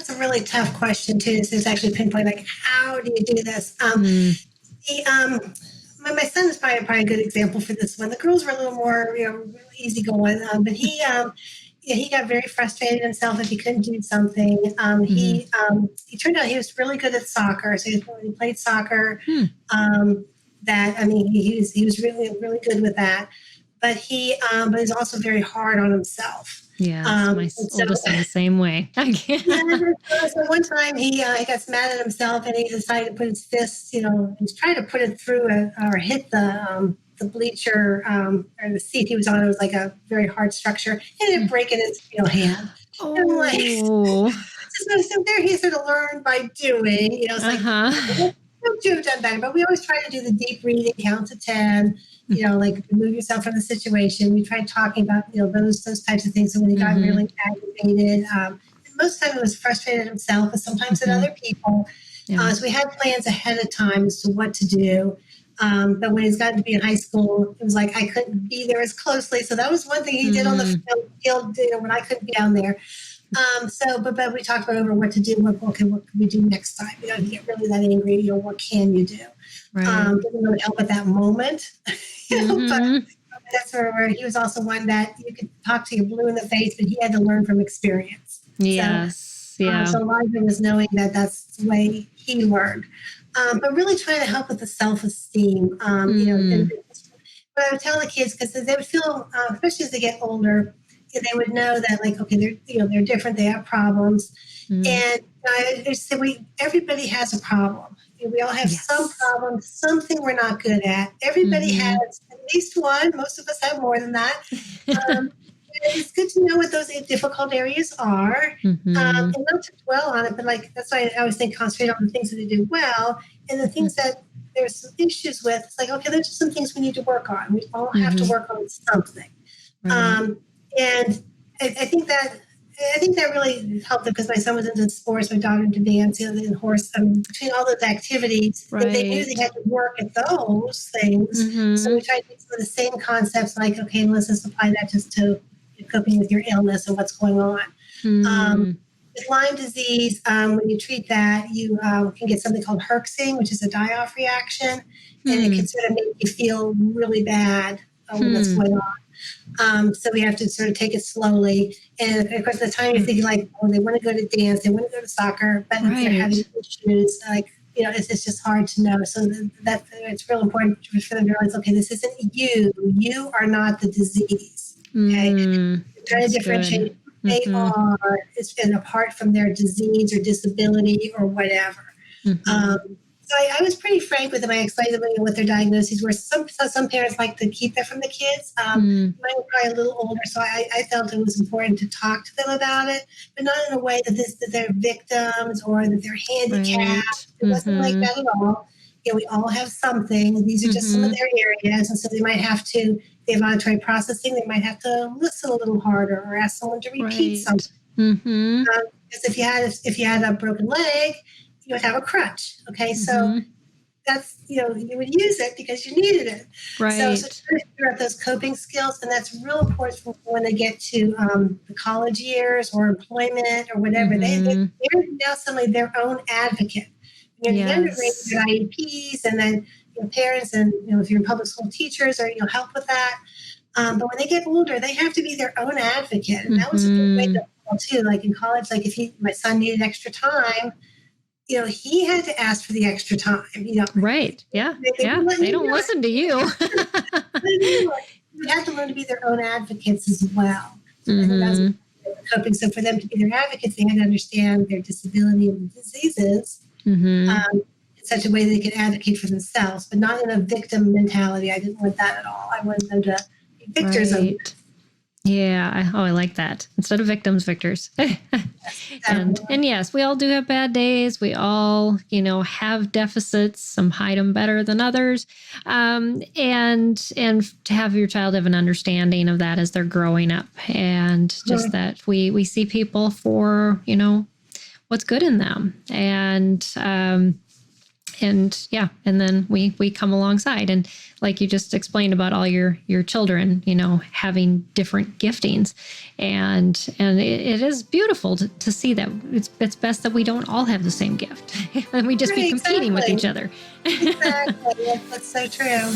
that's a really tough question too. So it's actually pinpoint, like, how do you do this? My son is probably a good example for this one. The girls were a little more, really easygoing, but he got very frustrated himself if he couldn't do something. He turned out he was really good at soccer, so he played soccer. He was really, really good with that. But but he's also very hard on himself. Yeah, my oldest in the same way. So one time he got mad at himself and he decided to put his fist, he was trying to put it through or hit the bleacher or the seat he was on. It was like a very hard structure. He ended up breaking his hand. Oh. And I'm like, so there he sort of learned by doing, it's like, you have done better. But we always try to do the deep breathing, count to 10, like remove yourself from the situation. We tried talking about, those types of things. So when he got really aggravated, most of the time it was frustrated at himself, but sometimes at other people. Yeah. So we had plans ahead of time as to what to do. But when he's gotten to be in high school, it was like I couldn't be there as closely. So that was one thing he did on the field, when I couldn't be down there. But we talked about over what to do. What can we do next time? You get really that angry. What can you do? Right. Doesn't really help at that moment. But that's where he was also one that you could talk to you blue in the face, but he had to learn from experience. Yes. So a lot of it was knowing that that's the way he learned. But really trying to help with the self-esteem. And what I would tell the kids, because they would feel, especially as they get older, they would know that, like, okay, they're different, they have problems, and I said everybody has a problem. We all have some problem, something we're not good at. Everybody has at least one. Most of us have more than that. It's good to know what those difficult areas are, and not to dwell on it. But that's why I always think concentrate on the things that they do well, and the things that there's some issues with. It's like, okay, there's just some things we need to work on. We all have to work on something. Right. And I think that really helped them, because my son was into sports, my daughter into dance, and horse. Between all those activities, they knew they had to work at those things. So we tried to use some of the same concepts, like, okay, let's just apply that just to coping with your illness and what's going on. With Lyme disease, when you treat that, you can get something called herxing, which is a die-off reaction, and it can sort of make you feel really bad when that's going on. So we have to sort of take it slowly. And of course, at the time you're thinking, like, they want to go to dance, they want to go to soccer, but if they're having issues, like, it's just hard to know. So that it's real important for them to realize, okay, this isn't you. You are not the disease. Okay, trying to differentiate who they are, and apart from their disease or disability or whatever. So I was pretty frank with them. I explained to them what their diagnoses were. Some parents like to keep that from the kids. Mine were probably a little older, so I felt it was important to talk to them about it, but not in a way that they're victims or that they're handicapped. It wasn't like that at all. We all have something. These are just some of their areas, and so they might have to. They have auditory processing. They might have to listen a little harder or ask someone to repeat something. Because if you had a broken leg, you would have a crutch. Okay, so that's, you would use it because you needed it. Right. So trying to figure out those coping skills, and that's real important when they get to the college years or employment or whatever. They're now suddenly their own advocate. The younger grades are IEPs, and then parents, and if you're in public school, teachers or help with that. But when they get older, they have to be their own advocate, and that was a good way to too. Like in college, like if my son needed extra time, he had to ask for the extra time. Right? Yeah. They don't listen to you. You have to learn to be their own advocates as well. So coping. So for them to be their advocates, they had to understand their disability and diseases. In such a way they can advocate for themselves, but not in a victim mentality. I didn't want that at all. I wanted them to be victors of it. Yeah. I like that. Instead of victims, victors. And yes, we all do have bad days. We all, have deficits. Some hide them better than others. And to have your child have an understanding of that as they're growing up, and just that we see people for, what's good in them. And and then we come alongside, and like you just explained about all your children, having different giftings, and it is beautiful to see that. It's best that we don't all have the same gift, and we just be competing with each other. Exactly. That's so true.